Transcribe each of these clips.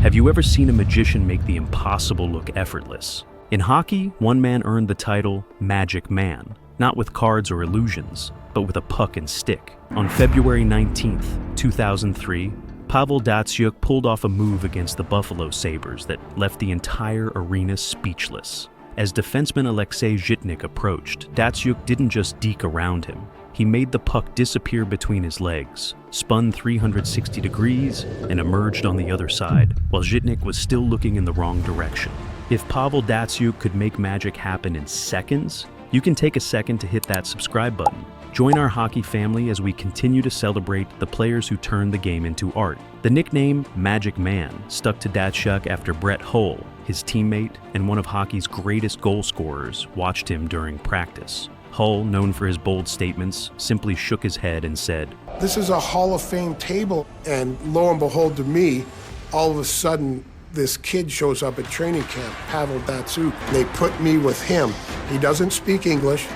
Have you ever seen a magician make the impossible look effortless? In hockey, one man earned the title Magic Man, not with cards or illusions, but with a puck and stick. On February 19th, 2003, Pavel Datsyuk pulled off a move against the Buffalo Sabres that left the entire arena speechless. As defenseman Alexei Zhitnik approached, Datsyuk didn't just deke around him. He made the puck disappear between his legs, spun 360 degrees, and emerged on the other side, while Zhitnik was still looking in the wrong direction. If Pavel Datsyuk could make magic happen in seconds, you can take a second to hit that subscribe button. Join our hockey family as we continue to celebrate the players who turned the game into art. The nickname Magic Man stuck to Datsyuk after Brett Hull, his teammate and one of hockey's greatest goal scorers, watched him during practice. Hull, known for his bold statements, simply shook his head and said, "This is a Hall of Fame table." And lo and behold, to me, all of a sudden, this kid shows up at training camp, Pavel Datsyuk. They put me with him. He doesn't speak English,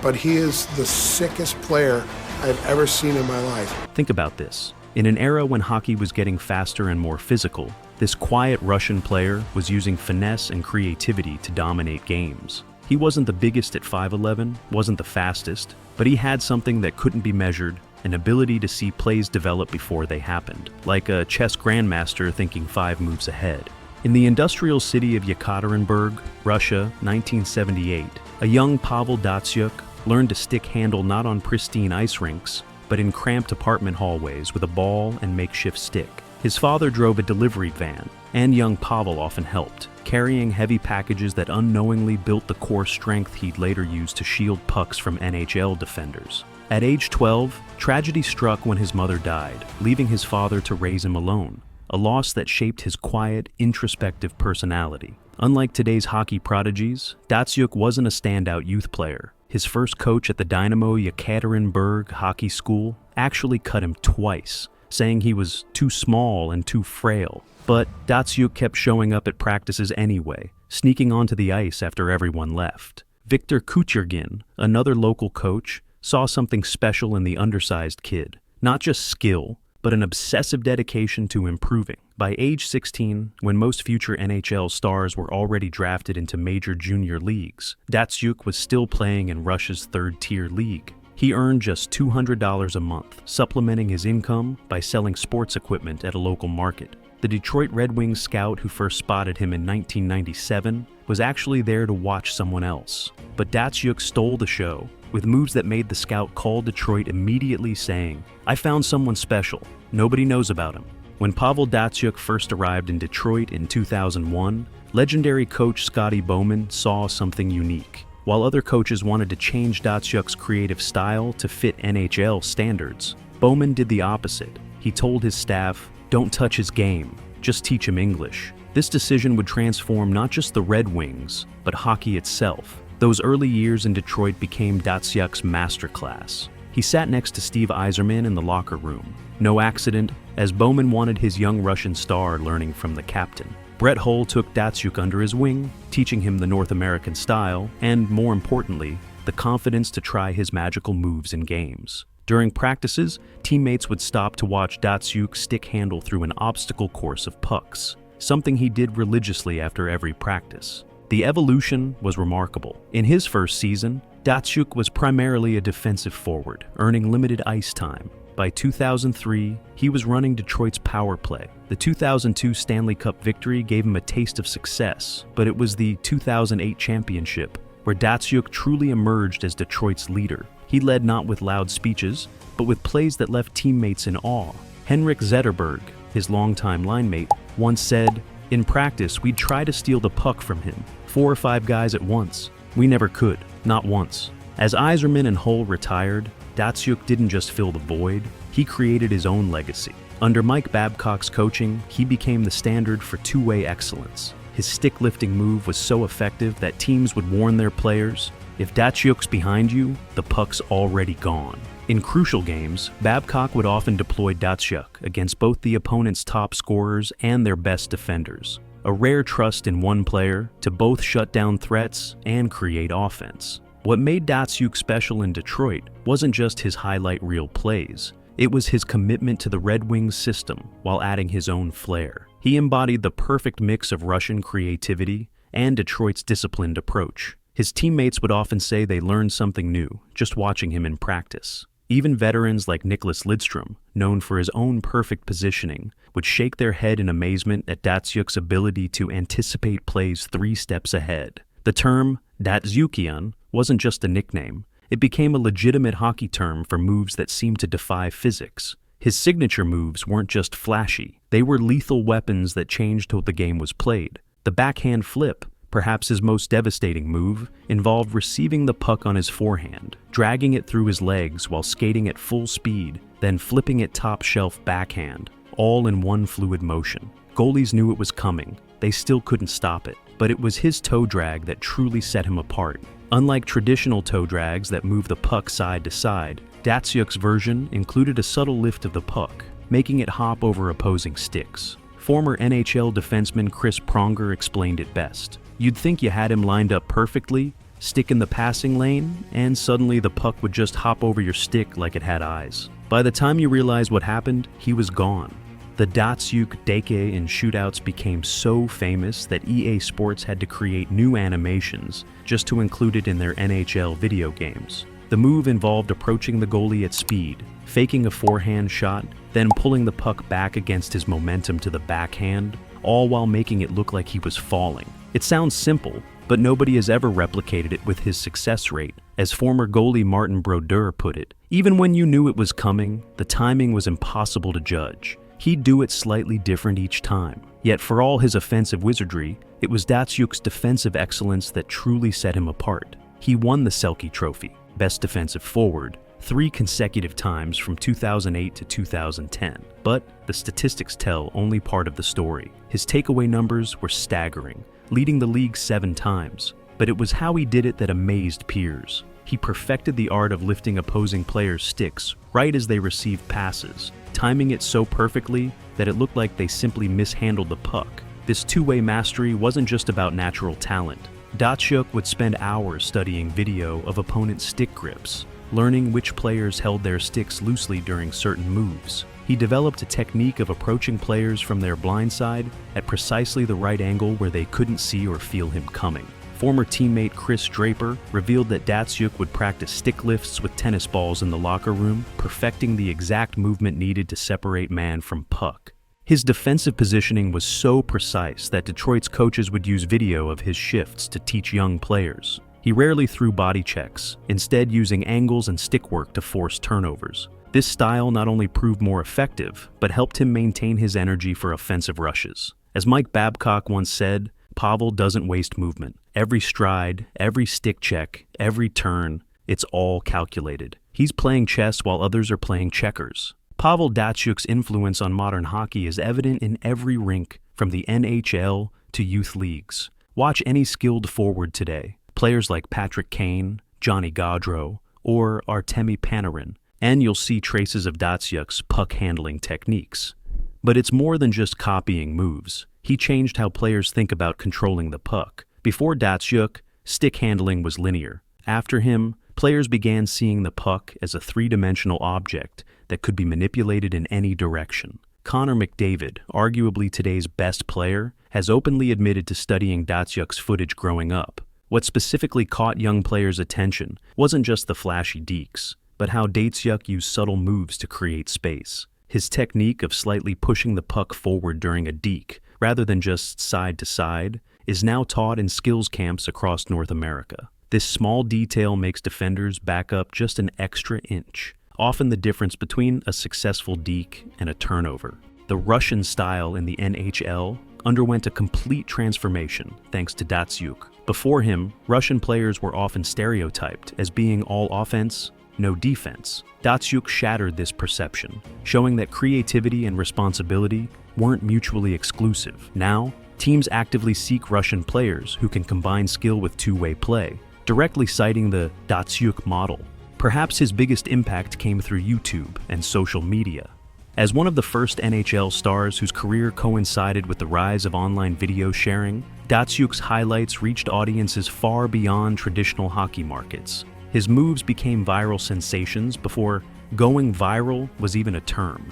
but he is the sickest player I've ever seen in my life. Think about this. In an era when hockey was getting faster and more physical, this quiet Russian player was using finesse and creativity to dominate games. He wasn't the biggest at 5'11", wasn't the fastest, but he had something that couldn't be measured, an ability to see plays develop before they happened, like a chess grandmaster thinking 5 moves ahead. In the industrial city of Yekaterinburg, Russia, 1978, a young Pavel Datsyuk learned to stick handle not on pristine ice rinks, but in cramped apartment hallways with a ball and makeshift stick. His father drove a delivery van, and young Pavel often helped, carrying heavy packages that unknowingly built the core strength he'd later use to shield pucks from NHL defenders. At age 12, tragedy struck when his mother died, leaving his father to raise him alone, a loss that shaped his quiet, introspective personality. Unlike today's hockey prodigies, Datsyuk wasn't a standout youth player. His first coach at the Dynamo Yekaterinburg Hockey School actually cut him twice, saying he was too small and too frail. But Datsyuk kept showing up at practices anyway, sneaking onto the ice after everyone left. Viktor Kuchergin, another local coach, saw something special in the undersized kid. Not just skill, but an obsessive dedication to improving. By age 16, when most future NHL stars were already drafted into major junior leagues, Datsyuk was still playing in Russia's third-tier league. He earned just $200 a month, supplementing his income by selling sports equipment at a local market. The Detroit Red Wings scout who first spotted him in 1997 was actually there to watch someone else. But Datsyuk stole the show, with moves that made the scout call Detroit immediately saying, "I found someone special. Nobody knows about him." When Pavel Datsyuk first arrived in Detroit in 2001, legendary coach Scotty Bowman saw something unique. While other coaches wanted to change Datsyuk's creative style to fit NHL standards, Bowman did the opposite. He told his staff, "Don't touch his game, just teach him English." This decision would transform not just the Red Wings, but hockey itself. Those early years in Detroit became Datsyuk's masterclass. He sat next to Steve Yzerman in the locker room. No accident, as Bowman wanted his young Russian star learning from the captain. Brett Hull took Datsyuk under his wing, teaching him the North American style and, more importantly, the confidence to try his magical moves in games. During practices, teammates would stop to watch Datsyuk stick handle through an obstacle course of pucks, something he did religiously after every practice. The evolution was remarkable. In his first season, Datsyuk was primarily a defensive forward, earning limited ice time. By 2003, he was running Detroit's power play. The 2002 Stanley Cup victory gave him a taste of success, but it was the 2008 championship where Datsyuk truly emerged as Detroit's leader. He led not with loud speeches, but with plays that left teammates in awe. Henrik Zetterberg, his longtime line mate, once said, "In practice, we'd try to steal the puck from him, 4 or 5 guys at once. We never could, not once." As Yzerman and Hull retired, Datsyuk didn't just fill the void, he created his own legacy. Under Mike Babcock's coaching, he became the standard for two-way excellence. His stick-lifting move was so effective that teams would warn their players, "If Datsyuk's behind you, the puck's already gone." In crucial games, Babcock would often deploy Datsyuk against both the opponent's top scorers and their best defenders. A rare trust in one player to both shut down threats and create offense. What made Datsyuk special in Detroit wasn't just his highlight reel plays. It was his commitment to the Red Wings system while adding his own flair. He embodied the perfect mix of Russian creativity and Detroit's disciplined approach. His teammates would often say they learned something new just watching him in practice. Even veterans like Nicklas Lidstrom, known for his own perfect positioning, would shake their head in amazement at Datsyuk's ability to anticipate plays 3 steps ahead. The term Datsyukian wasn't just a nickname. It became a legitimate hockey term for moves that seemed to defy physics. His signature moves weren't just flashy. They were lethal weapons that changed how the game was played. The backhand flip, perhaps his most devastating move, involved receiving the puck on his forehand, dragging it through his legs while skating at full speed, then flipping it top-shelf backhand, all in one fluid motion. Goalies knew it was coming. They still couldn't stop it. But it was his toe drag that truly set him apart. Unlike traditional toe drags that move the puck side to side, Datsyuk's version included a subtle lift of the puck, making it hop over opposing sticks. Former NHL defenseman Chris Pronger explained it best. You'd think you had him lined up perfectly, stick in the passing lane, and suddenly the puck would just hop over your stick like it had eyes. By the time you realized what happened, he was gone. The Datsyuk deke in shootouts became so famous that EA Sports had to create new animations just to include it in their NHL video games. The move involved approaching the goalie at speed, faking a forehand shot, then pulling the puck back against his momentum to the backhand, all while making it look like he was falling. It sounds simple, but nobody has ever replicated it with his success rate. As former goalie Martin Brodeur put it, even when you knew it was coming, the timing was impossible to judge. He'd do it slightly different each time. Yet for all his offensive wizardry, it was Datsyuk's defensive excellence that truly set him apart. He won the Selke Trophy, Best Defensive Forward, 3 consecutive times from 2008 to 2010. But the statistics tell only part of the story. His takeaway numbers were staggering, leading the league 7 times. But it was how he did it that amazed peers. He perfected the art of lifting opposing players' sticks right as they received passes, timing it so perfectly that it looked like they simply mishandled the puck. This two-way mastery wasn't just about natural talent. Datsyuk would spend hours studying video of opponent stick grips, learning which players held their sticks loosely during certain moves. He developed a technique of approaching players from their blind side at precisely the right angle where they couldn't see or feel him coming. Former teammate Chris Draper revealed that Datsyuk would practice stick lifts with tennis balls in the locker room, perfecting the exact movement needed to separate man from puck. His defensive positioning was so precise that Detroit's coaches would use video of his shifts to teach young players. He rarely threw body checks, instead using angles and stick work to force turnovers. This style not only proved more effective, but helped him maintain his energy for offensive rushes. As Mike Babcock once said, Pavel doesn't waste movement. Every stride, every stick check, every turn, it's all calculated. He's playing chess while others are playing checkers. Pavel Datsyuk's influence on modern hockey is evident in every rink, from the NHL to youth leagues. Watch any skilled forward today, players like Patrick Kane, Johnny Gaudreau, or Artemi Panarin, and you'll see traces of Datsyuk's puck-handling techniques. But it's more than just copying moves. He changed how players think about controlling the puck. Before Datsyuk, stick handling was linear. After him, players began seeing the puck as a 3-dimensional object that could be manipulated in any direction. Connor McDavid, arguably today's best player, has openly admitted to studying Datsyuk's footage growing up. What specifically caught young players' attention wasn't just the flashy dekes, but how Datsyuk used subtle moves to create space. His technique of slightly pushing the puck forward during a deke, rather than just side to side, is now taught in skills camps across North America. This small detail makes defenders back up just an extra inch, often the difference between a successful deke and a turnover. The Russian style in the NHL underwent a complete transformation thanks to Datsyuk. Before him, Russian players were often stereotyped as being all offense, no defense. Datsyuk shattered this perception, showing that creativity and responsibility weren't mutually exclusive. Now, teams actively seek Russian players who can combine skill with two-way play, directly citing the Datsyuk model. Perhaps his biggest impact came through YouTube and social media. As one of the first NHL stars whose career coincided with the rise of online video sharing, Datsyuk's highlights reached audiences far beyond traditional hockey markets. His moves became viral sensations before Going viral was even a term.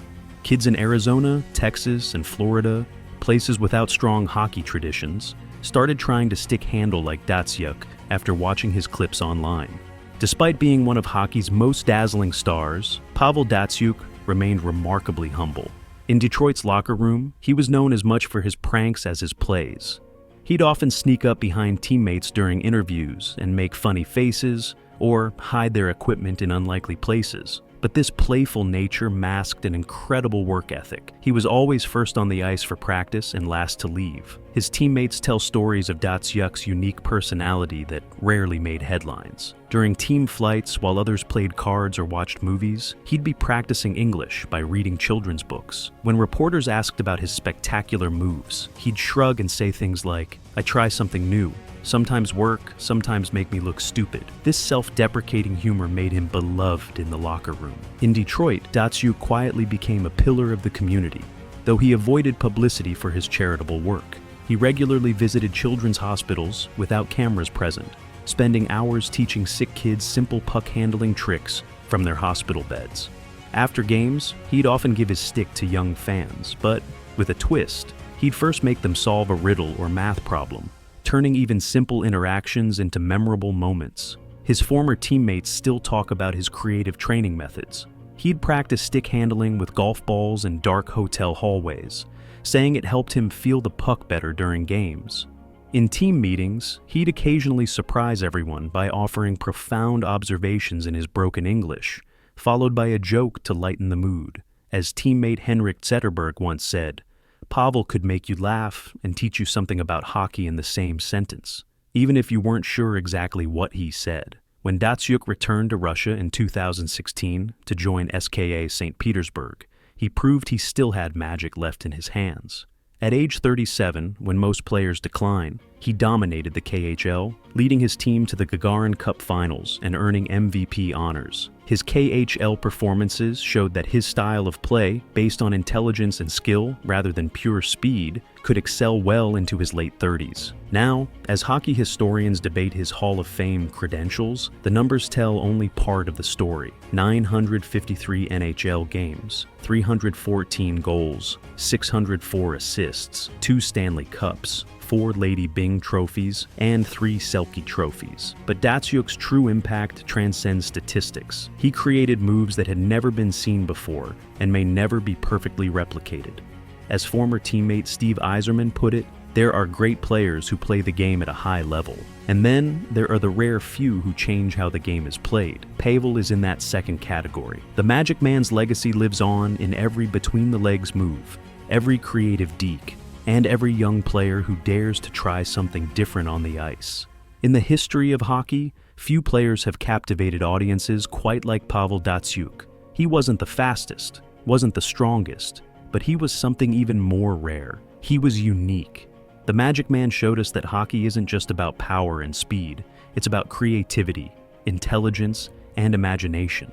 Kids in Arizona, Texas, and Florida, places without strong hockey traditions, started trying to stick handle like Datsyuk after watching his clips online. Despite being one of hockey's most dazzling stars, Pavel Datsyuk remained remarkably humble. In Detroit's locker room, he was known as much for his pranks as his plays. He'd often sneak up behind teammates during interviews and make funny faces or hide their equipment in unlikely places. But this playful nature masked an incredible work ethic. He was always first on the ice for practice and last to leave. His teammates tell stories of Datsyuk's unique personality that rarely made headlines. During team flights, while others played cards or watched movies, he'd be practicing English by reading children's books. When reporters asked about his spectacular moves, he'd shrug and say things like, "I try something new. Sometimes work, sometimes make me look stupid." This self-deprecating humor made him beloved in the locker room. In Detroit, Datsyuk quietly became a pillar of the community, though he avoided publicity for his charitable work. He regularly visited children's hospitals without cameras present, spending hours teaching sick kids simple puck handling tricks from their hospital beds. After games, he'd often give his stick to young fans, but with a twist. He'd first make them solve a riddle or math problem, turning even simple interactions into memorable moments. His former teammates still talk about his creative training methods. He'd practice stick handling with golf balls in dark hotel hallways, saying it helped him feel the puck better during games. In team meetings, he'd occasionally surprise everyone by offering profound observations in his broken English, followed by a joke to lighten the mood. As teammate Henrik Zetterberg once said, "Pavel could make you laugh and teach you something about hockey in the same sentence, even if you weren't sure exactly what he said." When Datsyuk returned to Russia in 2016 to join SKA St. Petersburg, he proved he still had magic left in his hands. At age 37, when most players decline, he dominated the KHL, leading his team to the Gagarin Cup finals and earning MVP honors. His KHL performances showed that his style of play, based on intelligence and skill rather than pure speed, could excel well into his late 30s. Now, as hockey historians debate his Hall of Fame credentials, the numbers tell only part of the story. 953 NHL games, 314 goals, 604 assists, 2 Stanley Cups, 4 Lady Byng trophies, and 3 Selke trophies. But Datsyuk's true impact transcends statistics. He created moves that had never been seen before and may never be perfectly replicated. As former teammate Steve Yzerman put it, there are great players who play the game at a high level. And then there are the rare few who change how the game is played. Pavel is in that second category. The Magic Man's legacy lives on in every between-the-legs move, every creative deke, and every young player who dares to try something different on the ice. In the history of hockey, few players have captivated audiences quite like Pavel Datsyuk. He wasn't the fastest, wasn't the strongest, but he was something even more rare. He was unique. The Magic Man showed us that hockey isn't just about power and speed, it's about creativity, intelligence, and imagination.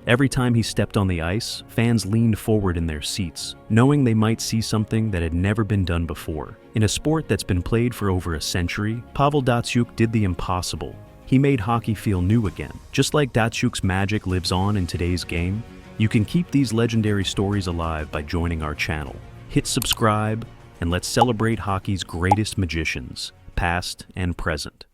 Every time he stepped on the ice, fans leaned forward in their seats, knowing they might see something that had never been done before. In a sport that's been played for over a century, Pavel Datsyuk did the impossible. He made hockey feel new again. Just like Datsyuk's magic lives on in today's game, you can keep these legendary stories alive by joining our channel. Hit subscribe, and let's celebrate hockey's greatest magicians, past and present.